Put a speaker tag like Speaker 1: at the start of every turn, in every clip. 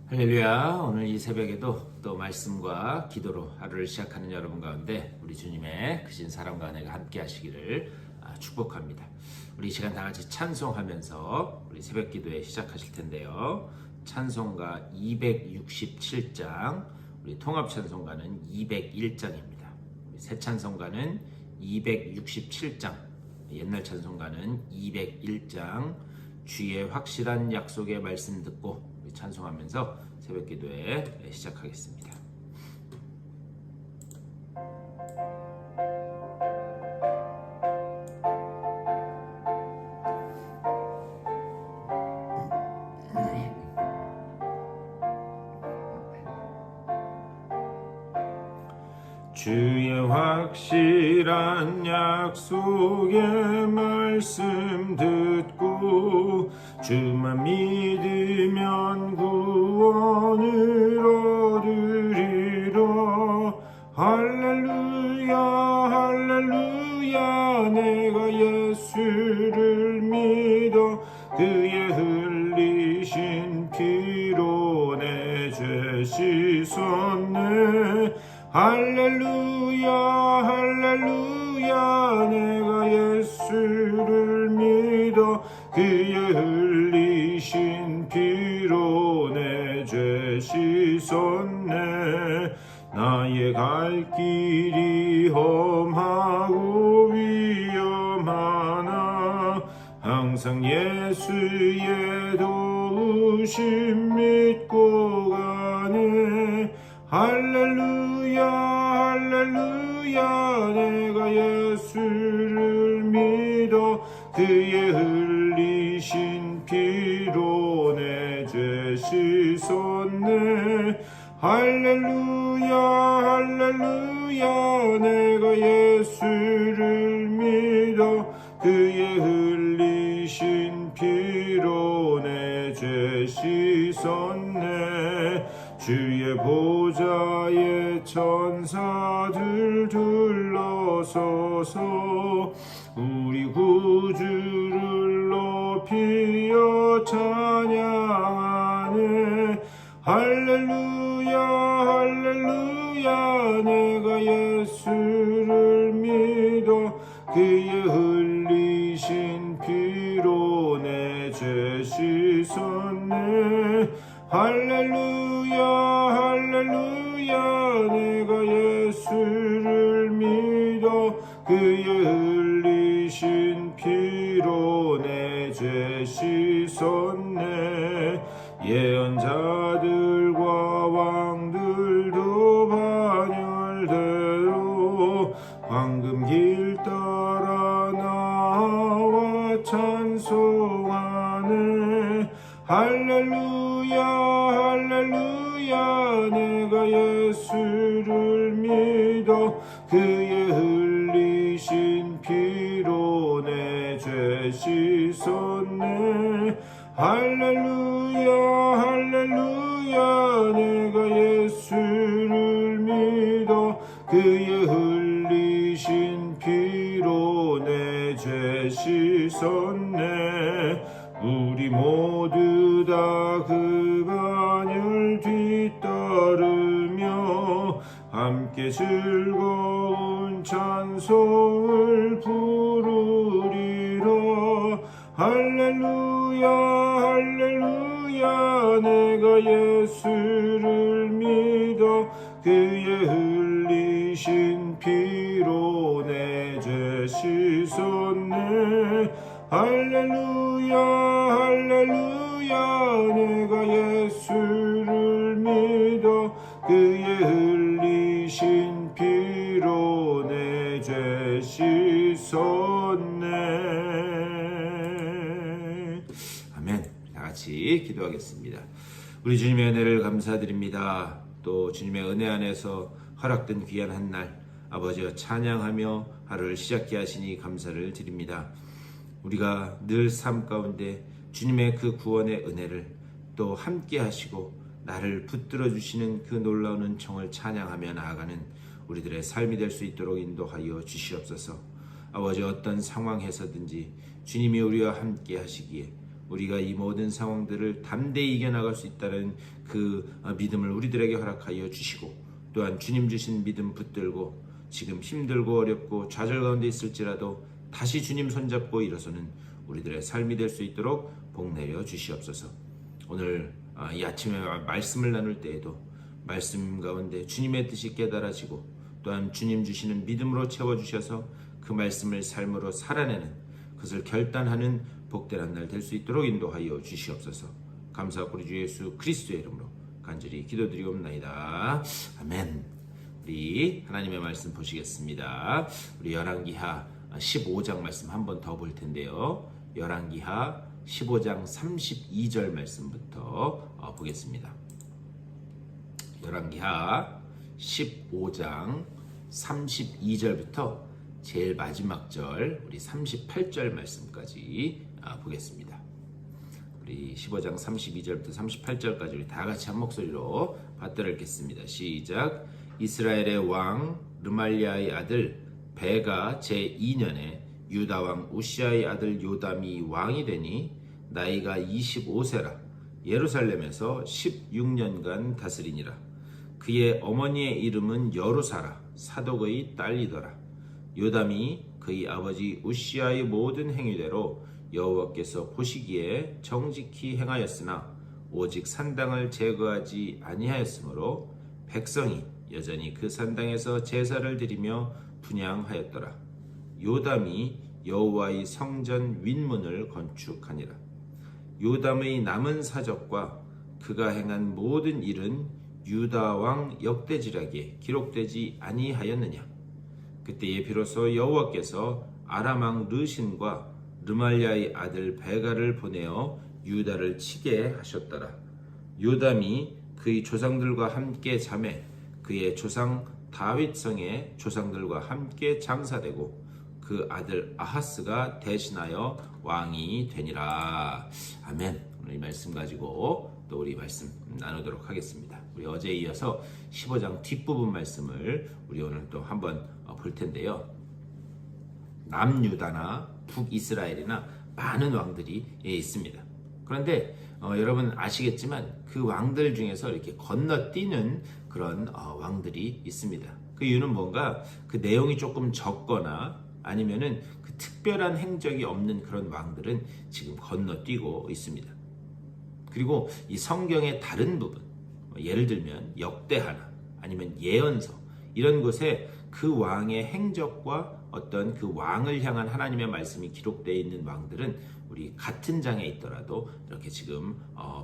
Speaker 1: 할렐루야. 오늘 이 새벽에도 또 말씀과 기도로 하루를 시작하는 여러분 가운데 우리 주님의 크신 사랑과 은혜가 함께 하시기를 축복합니다. 우리 이 시간 다 같이 찬송하면서 우리 새벽 기도에 시작하실 텐데요. 찬송가 267장, 우리 통합 찬송가는 201장입니다. 우리 새 찬송가는 267장, 옛날 찬송가는 201장, 주의 확실한 약속의 말씀 듣고 찬송하면서 새벽 기도에 시작하겠습니다. 주의 확실한 약속의 말씀 듣고 주만 믿으면 구원을 얻으리라. 할렐루야 할렐루야. 내가 예수를 믿어 그의 흘리신 피로 내 죄 씻었네. 할렐루야 할렐루야. 내가 예수를 믿어 그의 흘리신 피로 내 죄 씻었네. 나의 갈 길이 험하고 위험하나 항상 예수의 도우심 믿고 가네. 할렐루야 할렐루야. 내가 예수를 믿어 그의 흘리신 피로 내 죄 씻었네. 할렐루야 할렐루야. 내가 예수를 믿어 그의 흘리신 피로 내 죄 씻었네. 주의 보좌에 천사들 둘러서서 우리 구주를 높이어 찬양하네. 할렐루야 할렐루야. 내가 예수를 믿어 그의 흘리신 피로 내 죄 씻었네. 할렐루야 할렐루야. 내가 예수를 믿어 그의 흘리신 피로 내 죄 씻었네. 예언자들과 왕들도 반열대로 황금 길 따라 나와 찬송하네. 할렐루야 할렐루야. 내가 예수를 믿어 그의 흘리신 피로 내 죄 씻었네. 할렐루야 할렐루야. 내가 예수를 믿어 그의 흘리신 피로 내 죄 씻었네. 우리 모두 다 그 반열 뒤따르며 함께 즐거운 찬송을 부르리라. 할렐루야 할렐루야. 내가 예수를 믿어 그의 흘리신 피로 내 죄 씻었네. 할렐루야 할렐루야. 내가 예수를 믿어 그의 흘리신 피로 내 죄 씻었네. 아멘. 다 같이 기도하겠습니다. 우리 주님의 은혜를 감사드립니다. 또 주님의 은혜 안에서 허락된 귀한 한날 아버지여 찬양하며 하루를 시작케 하시니 감사를 드립니다. 우리가 늘 삶 가운데 주님의 그 구원의 은혜를 또 함께 하시고 나를 붙들어 주시는 그 놀라운 은총을 찬양하며 나아가는 우리들의 삶이 될 수 있도록 인도하여 주시옵소서. 아버지 어떤 상황에서든지 주님이 우리와 함께 하시기에 우리가 이 모든 상황들을 담대히 이겨나갈 수 있다는 그 믿음을 우리들에게 허락하여 주시고, 또한 주님 주신 믿음 붙들고 지금 힘들고 어렵고 좌절 가운데 있을지라도 다시 주님 손잡고 일어서는 우리들의 삶이 될 수 있도록 복 내려 주시옵소서. 오늘 이 아침에 말씀을 나눌 때에도 말씀 가운데 주님의 뜻이 깨달아지고, 또한 주님 주시는 믿음으로 채워주셔서 그 말씀을 삶으로 살아내는, 그것을 결단하는 복된 한 날 될 수 있도록 인도하여 주시옵소서. 감사하고 우리 주 예수 그리스도의 이름으로 간절히 기도드리옵나이다. 아멘. 우리 하나님의 말씀 보시겠습니다. 우리 열왕기하 15장 말씀 한 번 더 볼 텐데요. 열왕기하 15장 32절 말씀부터 보겠습니다. 열왕기하 15장 32절부터 제일 마지막 절 우리 38절 말씀까지 보겠습니다. 우리 15장 32절부터 38절까지 우리 다 같이 한 목소리로 받들어 읽겠습니다. 시작. 이스라엘의 왕 르말리아의 아들 베가 제2년에 유다 왕 우시아의 아들 요담이 왕이 되니 나이가 25세라 예루살렘에서 16년간 다스리니라. 그의 어머니의 이름은 여루사라 사독의 딸이더라. 요담이 그의 아버지 우시아의 모든 행위대로 여호와께서 보시기에 정직히 행하였으나 오직 산당을 제거하지 아니하였으므로 백성이 여전히 그 산당에서 제사를 드리며 분향하였더라. 요담이 여호와의 성전 윗문을 건축하니라. 요담의 남은 사적과 그가 행한 모든 일은 유다 왕 역대지략에 기록되지 아니하였느냐. 그때에 비로소 여호와께서 아람 왕 르신과 르말리아의 아들 베가를 보내어 유다를 치게 하셨더라. 요담이 그의 조상들과 함께 잠에 그의 조상 다윗성의 조상들과 함께 장사되고 그 아들 아하스가 대신하여 왕이 되니라. 아멘. 오늘 이 말씀 가지고 또 우리 말씀 나누도록 하겠습니다. 우리 어제에 이어서 15장 뒷부분 말씀을 우리 오늘 또 한번 볼 텐데요. 남유다나 북이스라엘이나 많은 왕들이 있습니다. 그런데 여러분 아시겠지만 그 왕들 중에서 이렇게 건너뛰는 그런 왕들이 있습니다. 그 이유는 뭔가 그 내용이 조금 적거나 아니면은 그 특별한 행적이 없는 그런 왕들은 지금 건너뛰고 있습니다. 그리고 이 성경의 다른 부분, 예를 들면 역대하나 아니면 예언서 이런 곳에 그 왕의 행적과 어떤 그 왕을 향한 하나님의 말씀이 기록되어 있는 왕들은 우리 같은 장에 있더라도 이렇게 지금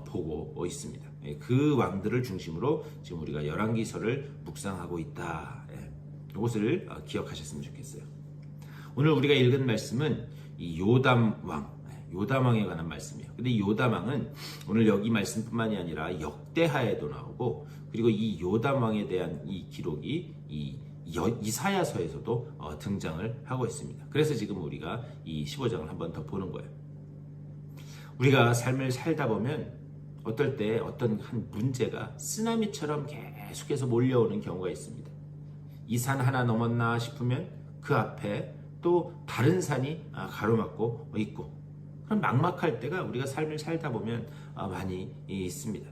Speaker 1: 보고 있습니다. 그 왕들을 중심으로 지금 우리가 열왕기서를 묵상하고 있다. 이것을 기억하셨으면 좋겠어요. 오늘 우리가 읽은 말씀은 이 요담 왕에 관한 말씀이에요. 근데 이 요담 왕은 오늘 여기 말씀뿐만이 아니라 역대하에도 나오고, 그리고 이 요담 왕에 대한 이 기록이 이 이사야서에서도 등장을 하고 있습니다. 그래서 지금 우리가 이 15장을 한번 더 보는 거예요. 우리가 삶을 살다 보면 어떨 때 어떤 한 문제가 쓰나미처럼 계속해서 몰려오는 경우가 있습니다. 이 산 하나 넘었나 싶으면 그 앞에 또 다른 산이 가로막고 있고, 그런 막막할 때가 우리가 삶을 살다 보면 많이 있습니다.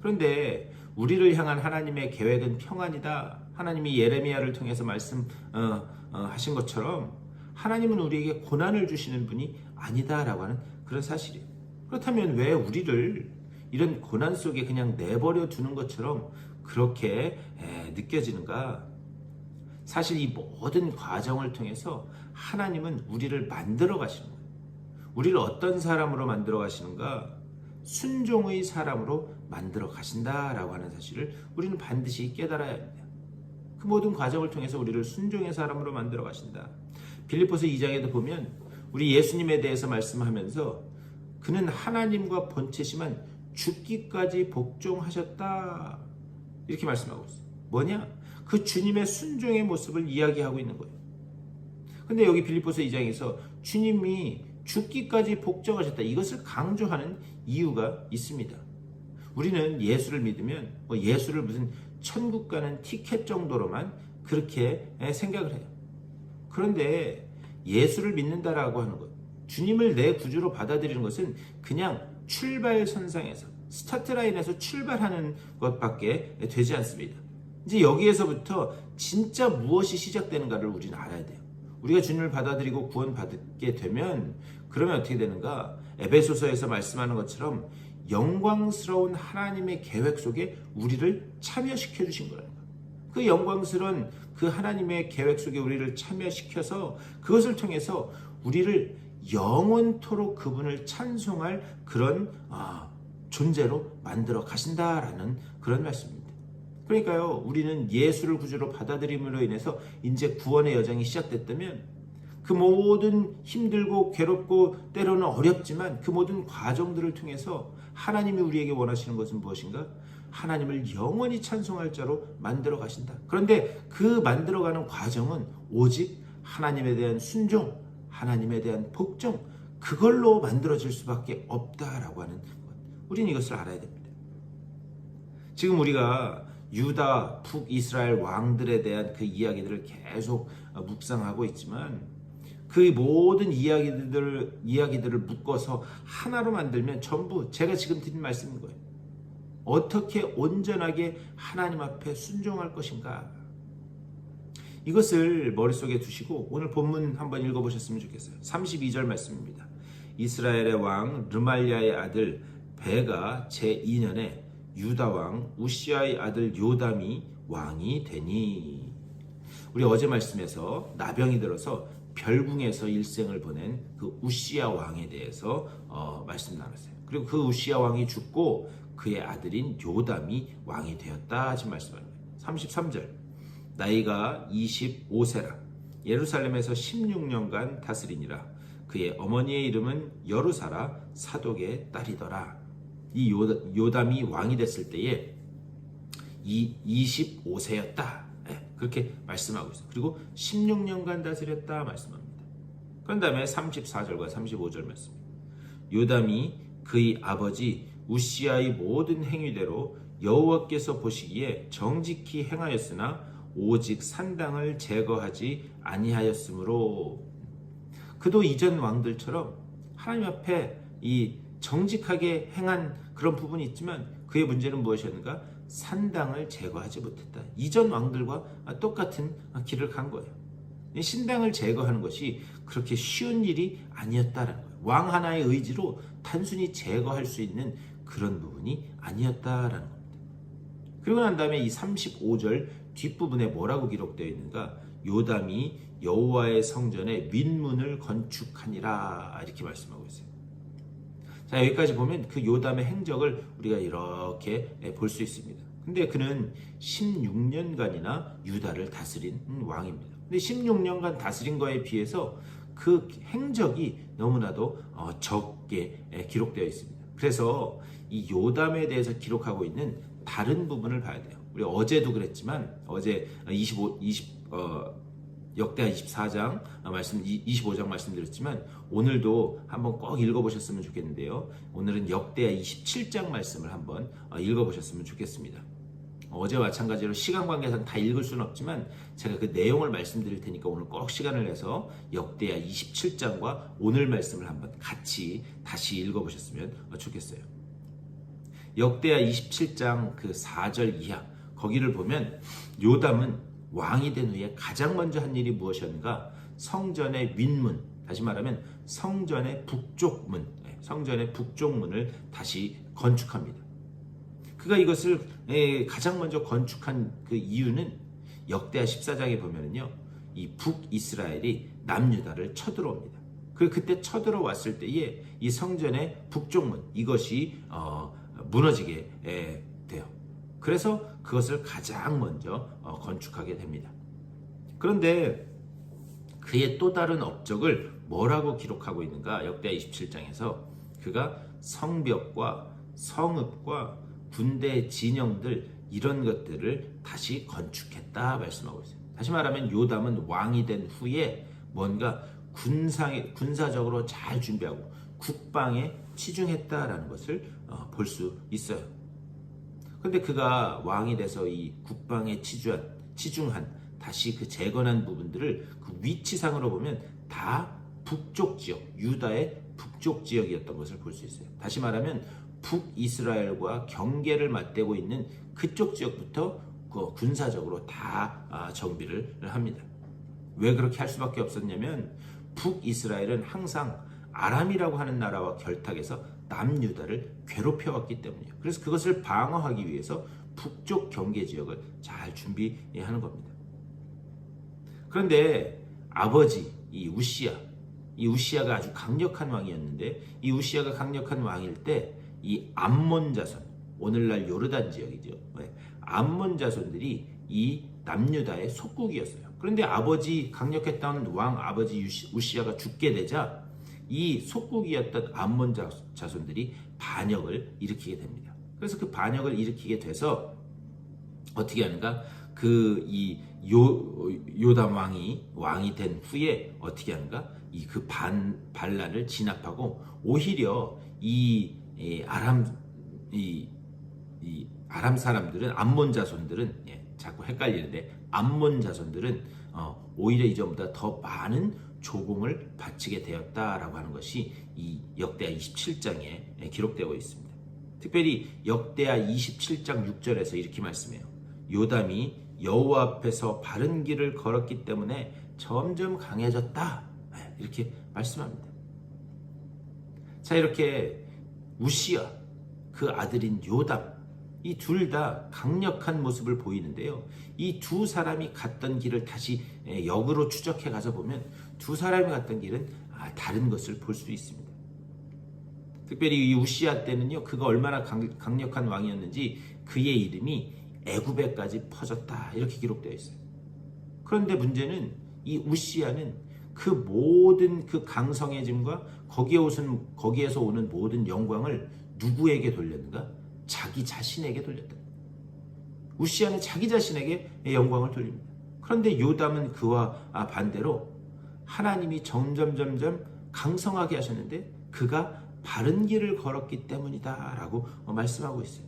Speaker 1: 그런데 우리를 향한 하나님의 계획은 평안이다. 하나님이 예레미야를 통해서 말씀하신 것처럼 하나님은 우리에게 고난을 주시는 분이 아니다라고 하는 그런 사실이에요. 그렇다면 왜 우리를 이런 고난 속에 그냥 내버려 두는 것처럼 그렇게 느껴지는가? 사실 이 모든 과정을 통해서 하나님은 우리를 만들어 가시는 거예요. 우리를 어떤 사람으로 만들어 가시는가? 순종의 사람으로 만들어 가신다라고 하는 사실을 우리는 반드시 깨달아야 합니다. 그 모든 과정을 통해서 우리를 순종의 사람으로 만들어 가신다. 빌립보서 2장에도 보면 우리 예수님에 대해서 말씀하면서 그는 하나님과 본체시만 죽기까지 복종하셨다. 이렇게 말씀하고 있어요. 뭐냐? 그 주님의 순종의 모습을 이야기하고 있는 거예요. 근데 여기 빌립보서 2장에서 주님이 죽기까지 복종하셨다. 이것을 강조하는 이유가 있습니다. 우리는 예수를 믿으면 예수를 무슨 천국 가는 티켓 정도로만 그렇게 생각을 해요. 그런데 예수를 믿는다라고 하는 것, 주님을 내 구주로 받아들이는 것은 그냥 출발선상에서 스타트 라인에서 출발하는 것밖에 되지 않습니다. 이제 여기에서부터 진짜 무엇이 시작되는가를 우리는 알아야 돼요. 우리가 주님을 받아들이고 구원받게 되면 그러면 어떻게 되는가? 에베소서에서 말씀하는 것처럼 영광스러운 하나님의 계획 속에 우리를 참여시켜 주신 거라는 거예요. 그 영광스러운 그 하나님의 계획 속에 우리를 참여시켜서 그것을 통해서 우리를 영원토록 그분을 찬송할 그런 존재로 만들어 가신다라는 그런 말씀입니다. 그러니까요, 우리는 예수를 구주로 받아들임으로 인해서 이제 구원의 여정이 시작됐다면 그 모든 힘들고 괴롭고 때로는 어렵지만 그 모든 과정들을 통해서 하나님이 우리에게 원하시는 것은 무엇인가? 하나님을 영원히 찬송할 자로 만들어 가신다. 그런데 그 만들어가는 과정은 오직 하나님에 대한 순종, 하나님에 대한 복종, 그걸로 만들어질 수밖에 없다라고 하는 것. 우리는 이것을 알아야 됩니다. 지금 우리가 유다, 북이스라엘 왕들에 대한 그 이야기들을 계속 묵상하고 있지만 그 모든 이야기들을 묶어서 하나로 만들면 전부 제가 지금 드린 말씀인 거예요. 어떻게 온전하게 하나님 앞에 순종할 것인가? 이것을 머릿속에 두시고 오늘 본문 한번 읽어보셨으면 좋겠어요. 32절 말씀입니다. 이스라엘의 왕 르말리아의 아들 베가 제2년에 유다 왕 우시아의 아들 요담이 왕이 되니. 우리 어제 말씀에서 나병이 들어서 별궁에서 일생을 보낸 그 우시아 왕에 대해서 말씀 나눴어요. 그리고 그 우시아 왕이 죽고 그의 아들인 요담이 왕이 되었다 지금 말씀합니다. 33절 나이가 25세라 예루살렘에서 16년간 다스리니라. 그의 어머니의 이름은 여루사라 사독의 딸이더라. 이 요담이 왕이 됐을 때에 25세였다. 그렇게 말씀하고 있어요. 그리고 16년간 다스렸다 말씀합니다. 그런 다음에 34절과 35절 말씀. 요담이 그의 아버지 우시아의 모든 행위대로 여호와께서 보시기에 정직히 행하였으나 오직 산당을 제거하지 아니하였으므로. 그도 이전 왕들처럼 하나님 앞에 이 정직하게 행한 그런 부분이 있지만 그의 문제는 무엇이었는가? 산당을 제거하지 못했다. 이전 왕들과 똑같은 길을 간 거예요. 신당을 제거하는 것이 그렇게 쉬운 일이 아니었다라는 거예요. 왕 하나의 의지로 단순히 제거할 수 있는 그런 부분이 아니었다라는 겁니다. 그리고 난 다음에 이 35절 뒷부분에 뭐라고 기록되어 있는가? 요담이 여호와의 성전에 민문을 건축하니라 이렇게 말씀하고 있어요. 자, 여기까지 보면 그 요담의 행적을 우리가 이렇게 볼 수 있습니다. 근데 그는 16년간이나 유다를 다스린 왕입니다. 근데 16년간 다스린 거에 비해서 그 행적이 너무나도 적게 기록되어 있습니다. 그래서 이 요담에 대해서 기록하고 있는 다른 부분을 봐야 돼요. 우리 어제도 그랬지만 어제 역대하 24장 말씀 25장 말씀드렸지만 오늘도 한번 꼭 읽어보셨으면 좋겠는데요. 오늘은 역대하 27장 말씀을 한번 읽어보셨으면 좋겠습니다. 어제와 마찬가지로 시간 관계상 다 읽을 수는 없지만 제가 그 내용을 말씀드릴 테니까 오늘 꼭 시간을 내서 역대하 27장과 오늘 말씀을 한번 같이 다시 읽어보셨으면 좋겠어요. 역대하 27장 그 4절 이하 거기를 보면 요담은 왕이 된 후에 가장 먼저 한 일이 무엇이었는가? 성전의 윗문, 다시 말하면 성전의 북쪽문, 성전의 북쪽문을 다시 건축합니다. 그가 이것을 가장 먼저 건축한 그 이유는 역대하 14장에 보면은요, 이 북이스라엘이 남유다를 쳐들어옵니다. 그때 쳐들어왔을 때에 이 성전의 북쪽문 이것이 무너지게 돼요. 그래서 그것을 가장 먼저 건축하게 됩니다. 그런데 그의 또 다른 업적을 뭐라고 기록하고 있는가? 역대하 27장에서 그가 성벽과 성읍과 군대 진영들 이런 것들을 다시 건축했다 말씀하고 있어요. 다시 말하면 요담은 왕이 된 후에 뭔가 군사적으로 잘 준비하고 국방에 치중했다라는 것을 볼 수 있어요. 그런데 그가 왕이 돼서 이 국방에 치중한 다시 그 재건한 부분들을 그 위치상으로 보면 다 북쪽 지역, 유다의 북쪽 지역이었던 것을 볼 수 있어요. 다시 말하면 북이스라엘과 경계를 맞대고 있는 그쪽 지역부터 군사적으로 다 정비를 합니다. 왜 그렇게 할 수밖에 없었냐면 북이스라엘은 항상 아람이라고 하는 나라와 결탁해서 남유다를 괴롭혀왔기 때문이에요. 그래서 그것을 방어하기 위해서 북쪽 경계 지역을 잘 준비하는 겁니다. 그런데 아버지 이 우시야가 아주 강력한 왕이었는데, 이 우시야가 강력한 왕일 때 이 암몬 자손, 오늘날 요르단 지역이죠. 암몬 자손들이 이 남유다의 속국이었어요. 그런데 강력했던 왕 아버지 우시야가 죽게 되자 이 속국이었던 암몬 자손들이 반역을 일으키게 됩니다. 그래서 그 반역을 일으키게 돼서 어떻게 하는가? 요담 왕이 된 후에 어떻게 하는가? 그 반란을 진압하고 오히려 아람 사람들은 암몬 자손들은 자꾸 헷갈리는데 암몬 자손들은 오히려 이전보다 더 많은 조공을 바치게 되었다라고 하는 것이 이 역대하 27장에 기록되고 있습니다. 특별히 역대하 27장 6절에서 이렇게 말씀해요. 요담이 여호와 앞에서 바른 길을 걸었기 때문에 점점 강해졌다. 이렇게 말씀합니다. 자, 이렇게 우시야, 그 아들인 요담, 이 둘 다 강력한 모습을 보이는데요. 이 두 사람이 갔던 길을 다시 역으로 추적해 가서 보면 두 사람이 갔던 길은 다른 것을 볼 수 있습니다. 특별히 이 우시야 때는요, 그가 얼마나 강력한 왕이었는지 그의 이름이 애굽에까지 퍼졌다, 이렇게 기록되어 있어요. 그런데 문제는 이 우시야는 그 모든 그 강성해짐과 거기에서 오는 모든 영광을 누구에게 돌렸는가? 자기 자신에게 돌렸다. 우시야는 자기 자신에게 영광을 돌립니다. 그런데 요담은 그와 반대로 하나님이 점점 강성하게 하셨는데 그가 바른 길을 걸었기 때문이다 라고 말씀하고 있어요.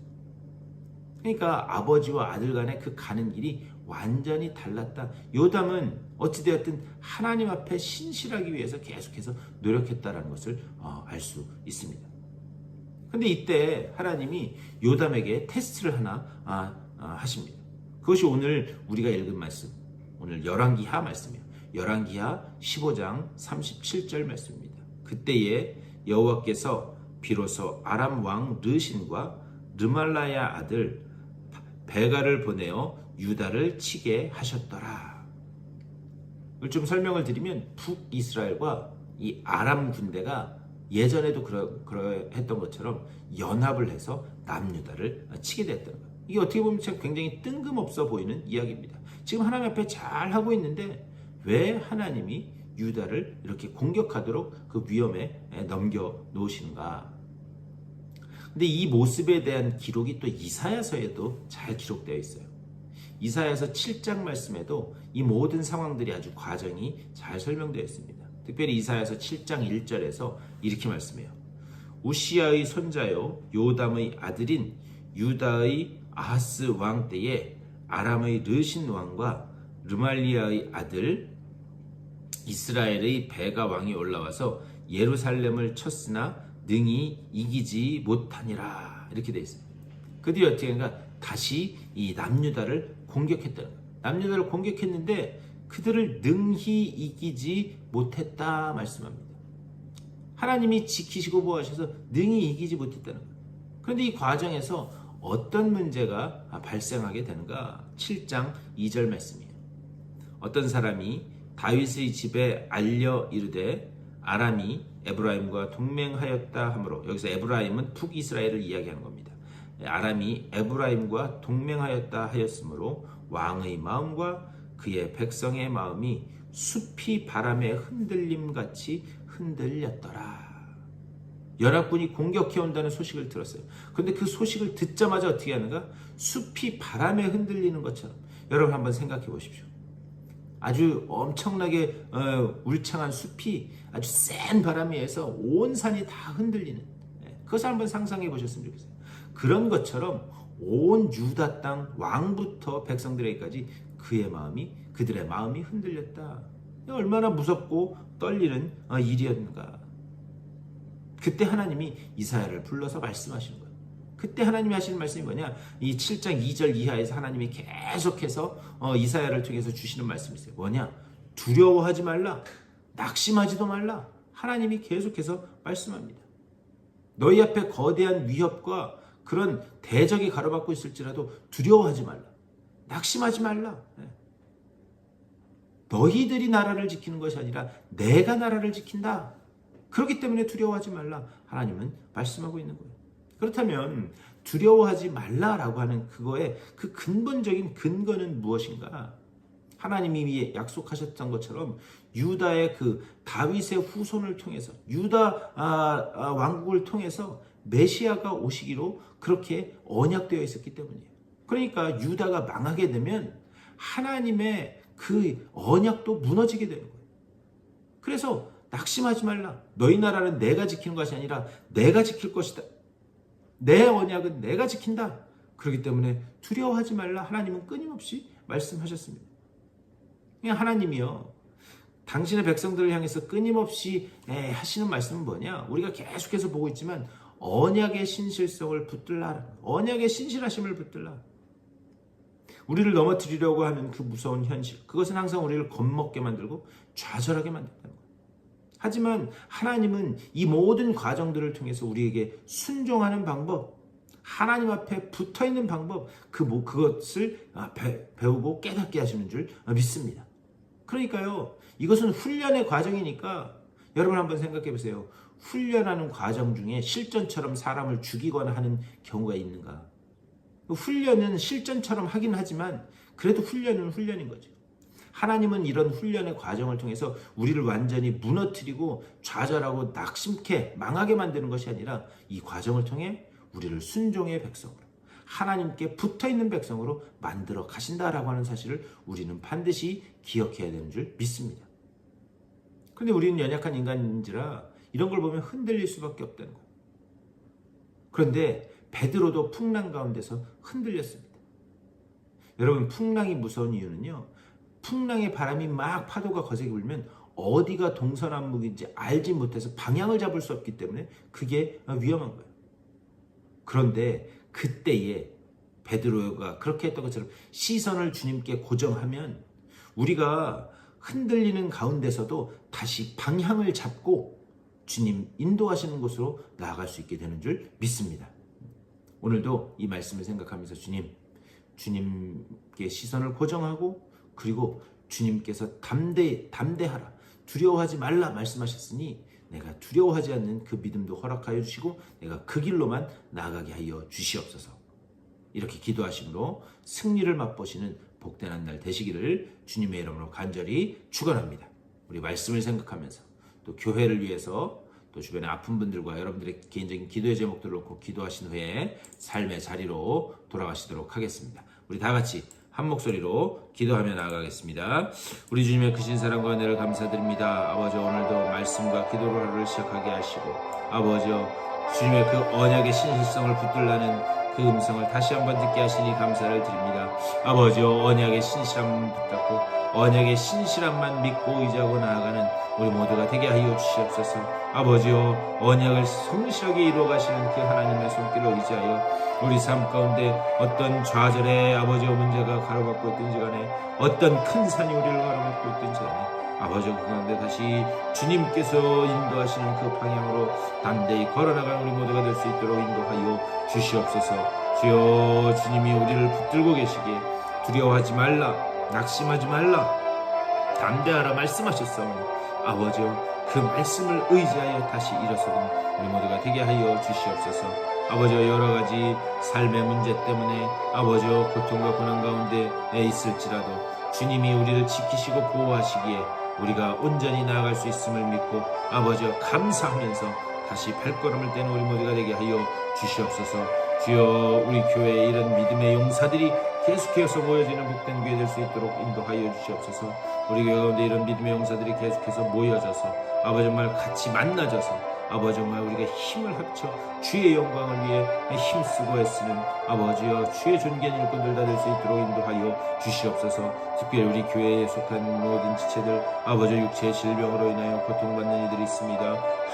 Speaker 1: 그러니까 아버지와 아들 간의 그 가는 길이 완전히 달랐다. 요담은 어찌되었든 하나님 앞에 신실하기 위해서 계속해서 노력했다는 것을 알 수 있습니다. 그런데 이때 하나님이 요담에게 테스트를 하나 하십니다. 그것이 오늘 우리가 읽은 말씀, 오늘 열왕기하 말씀이에요. 열왕기하 15장 37절 말씀입니다. 그때에 여호와께서 비로소 아람 왕 르신과 르말라야 아들 베가를 보내어 유다를 치게 하셨더라. 좀 설명을 드리면 북이스라엘과 이 아람 군대가 예전에도 그러했던 것처럼 연합을 해서 남유다를 치게 됐다는 거예요. 이게 어떻게 보면 굉장히 뜬금없어 보이는 이야기입니다. 지금 하나님 앞에 잘 하고 있는데 왜 하나님이 유다를 이렇게 공격하도록 그 위험에 넘겨 놓으시는가? 근데 이 모습에 대한 기록이 또 이사야서에도 잘 기록되어 있어요. 이사야서 7장 말씀에도 이 모든 상황들이 아주 과정이 잘 설명되어 있습니다. 특별히 이사야서 7장 1절에서 이렇게 말씀해요. 우시야의 손자요 요담의 아들인 유다의 아하스 왕 때에 아람의 르신 왕과 르말리아의 아들 이스라엘의 베가 왕이 올라와서 예루살렘을 쳤으나 능히 이기지 못하니라, 이렇게 되어 있어요. 그 뒤에 어떻게 하는가? 다시 이 남유다를 공격했다는 거예요. 남유다를 공격했는데 그들을 능히 이기지 못했다 말씀합니다. 하나님이 지키시고 보호하셔서 능히 이기지 못했다는 거예요. 그런데 이 과정에서 어떤 문제가 발생하게 되는가? 7장 2절 말씀이에요. 어떤 사람이 다윗의 집에 알려 이르되 아람이 에브라임과 동맹하였다 하므로, 여기서 에브라임은 북이스라엘을 이야기하는 겁니다. 아람이 에브라임과 동맹하였다 하였으므로 왕의 마음과 그의 백성의 마음이 숲이 바람에 흔들림같이 흔들렸더라. 연합군이 공격해온다는 소식을 들었어요. 그런데 그 소식을 듣자마자 어떻게 하는가? 숲이 바람에 흔들리는 것처럼. 여러분 한번 생각해 보십시오. 아주 엄청나게 울창한 숲이 아주 센 바람에 의해서 온 산이 다 흔들리는, 그것을 한번 상상해 보셨으면 좋겠어요. 그런 것처럼 온 유다 땅 왕부터 백성들에게까지 그들의 마음이 흔들렸다. 얼마나 무섭고 떨리는 일이었는가. 그때 하나님이 이사야를 불러서 말씀하시는 거예요. 그때 하나님이 하시는 말씀이 뭐냐? 이 7장 2절 이하에서 하나님이 계속해서 이사야를 통해서 주시는 말씀이 있어요. 뭐냐? 두려워하지 말라. 낙심하지도 말라. 하나님이 계속해서 말씀합니다. 너희 앞에 거대한 위협과 그런 대적이 가로막고 있을지라도 두려워하지 말라. 낙심하지 말라. 너희들이 나라를 지키는 것이 아니라 내가 나라를 지킨다. 그렇기 때문에 두려워하지 말라. 하나님은 말씀하고 있는 거예요. 그렇다면 두려워하지 말라라고 하는 그거의 그 근본적인 근거는 무엇인가? 하나님이 약속하셨던 것처럼 유다의 그 다윗의 후손을 통해서 유다 왕국을 통해서 메시아가 오시기로 그렇게 언약되어 있었기 때문이에요. 그러니까 유다가 망하게 되면 하나님의 그 언약도 무너지게 되는 거예요. 그래서 낙심하지 말라. 너희 나라는 내가 지키는 것이 아니라 내가 지킬 것이다. 내 언약은 내가 지킨다. 그렇기 때문에 두려워하지 말라. 하나님은 끊임없이 말씀하셨습니다. 하나님이요, 당신의 백성들을 향해서 끊임없이 하시는 말씀은 뭐냐? 우리가 계속해서 보고 있지만 언약의 신실성을 붙들라. 언약의 신실하심을 붙들라. 우리를 넘어뜨리려고 하는 그 무서운 현실, 그것은 항상 우리를 겁먹게 만들고 좌절하게 만든다는 거예요. 하지만 하나님은 이 모든 과정들을 통해서 우리에게 순종하는 방법, 하나님 앞에 붙어있는 방법, 그것을 배우고 깨닫게 하시는 줄 믿습니다. 그러니까요, 이것은 훈련의 과정이니까 여러분 한번 생각해 보세요. 훈련하는 과정 중에 실전처럼 사람을 죽이거나 하는 경우가 있는가? 훈련은 실전처럼 하긴 하지만 그래도 훈련은 훈련인 거죠. 하나님은 이런 훈련의 과정을 통해서 우리를 완전히 무너뜨리고 좌절하고 낙심케 망하게 만드는 것이 아니라 이 과정을 통해 우리를 순종의 백성으로, 하나님께 붙어있는 백성으로 만들어 가신다라고 하는 사실을 우리는 반드시 기억해야 되는 줄 믿습니다. 그런데 우리는 연약한 인간인지라 이런 걸 보면 흔들릴 수밖에 없다는 거예요. 그런데 베드로도 풍랑 가운데서 흔들렸습니다. 여러분, 풍랑이 무서운 이유는요, 풍랑의 바람이 막 파도가 거세게 불면 어디가 동서남북인지 알지 못해서 방향을 잡을 수 없기 때문에 그게 위험한 거예요. 그런데 그때에 베드로가 그렇게 했던 것처럼 시선을 주님께 고정하면 우리가 흔들리는 가운데서도 다시 방향을 잡고 주님 인도하시는 곳으로 나아갈 수 있게 되는 줄 믿습니다. 오늘도 이 말씀을 생각하면서 주님께 시선을 고정하고, 그리고 주님께서 담대하라, 두려워하지 말라 말씀하셨으니 내가 두려워하지 않는 그 믿음도 허락하여 주시고 내가 그 길로만 나아가게 하여 주시옵소서. 이렇게 기도하심으로 승리를 맛보시는 복된 한 날 되시기를 주님의 이름으로 간절히 축원합니다. 우리 말씀을 생각하면서 또 교회를 위해서 또 주변의 아픈 분들과 여러분들의 개인적인 기도의 제목들을 놓고 기도하신 후에 삶의 자리로 돌아가시도록 하겠습니다. 우리 다 같이 한 목소리로 기도하며 나아가겠습니다. 우리 주님의 크신 사랑과 은혜를 감사드립니다. 아버지, 오늘도 말씀과 기도로 하루를 시작하게 하시고, 아버지, 주님의 그 언약의 신실성을 붙들라는 그 음성을 다시 한번 듣게 하시니 감사를 드립니다. 아버지, 언약의 신실함만 붙잡고 언약의 신실함만 믿고 의지하고 나아가는 우리 모두가 되게 하여 주시옵소서. 아버지요, 언약을 성실하게 이루어 가시는 그 하나님의 손길을 의지하여 우리 삶 가운데 어떤 좌절의 아버지의 문제가 가로막고 있든지 간에, 어떤 큰 산이 우리를 가로막고 있든지 간에, 아버지 그 가운데 다시 주님께서 인도하시는 그 방향으로 담대히 걸어나가는 우리 모두가 될 수 있도록 인도하여 주시옵소서. 주여, 주님이 우리를 붙들고 계시기에 두려워하지 말라, 낙심하지 말라, 담대하라 말씀하셨사오니 아버지여, 그 말씀을 의지하여 다시 일어서는 우리 모두가 되게 하여 주시옵소서. 아버지여, 여러가지 삶의 문제 때문에 아버지여 고통과 고난 가운데 있을지라도 주님이 우리를 지키시고 보호하시기에 우리가 온전히 나아갈 수 있음을 믿고 아버지여 감사하면서 다시 발걸음을 떼는 우리 모두가 되게 하여 주시옵소서. 주여, 우리 교회에 이런 믿음의 용사들이 계속해서 모여지는 복된 교회 될 수 있도록 인도하여 주시옵소서. 우리 교회 가운데 이런 믿음의 용사들이 계속해서 모여져서 아버지 정말 같이 만나져서 아버지 정말 우리가 힘을 합쳐 주의 영광을 위해 힘쓰고 애쓰는 아버지여 주의 존귀한 일꾼들 다 될 수 있도록 인도하여 주시옵소서. 특별히 우리 교회에 속한 모든 지체들 아버지 육체의 질병으로 인하여 고통받는 이들이 있습니다.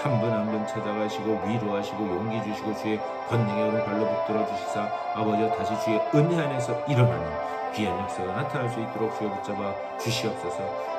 Speaker 1: 한 분 한 분 찾아가시고 위로하시고 용기 주시고 주의 권능의 오른발로 붙들어 주시사 아버지여 다시 주의 은혜 안에서 일어나는 귀한 역사가 나타날 수 있도록 주여 붙잡아 주시옵소서.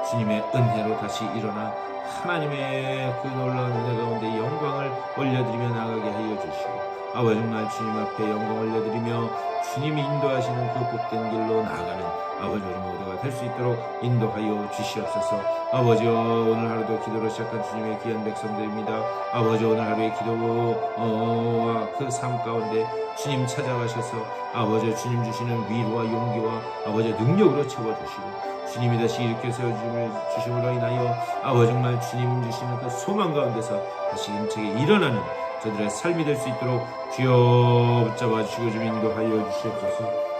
Speaker 1: 주님의 은혜로 다시 일어나 하나님의 그 놀라운 은혜 가운데 영광을 올려드리며 나가게 하여 주시고 아버지 정말 주님 앞에 영광 올려드리며 주님이 인도하시는 그 복된 길로 나아가는 아버지 우리 모두가 될 수 있도록 인도하여 주시옵소서. 아버지여 오늘 하루도 기도로 시작한 주님의 귀한 백성들입니다. 아버지 오늘 하루의 기도와 그 삶 가운데 주님 찾아가셔서 아버지 주님 주시는 위로와 용기와 아버지 능력으로 채워주시고 주님이 다시 일으켜 세워주심으로 인하여 아버지 정말 주님 주시는 그 소망 가운데서 다시 힘차게 일어나는 저들의 삶이 될 수 있도록 주여 붙잡아 주시고 좀 인도하여 주시옵소서.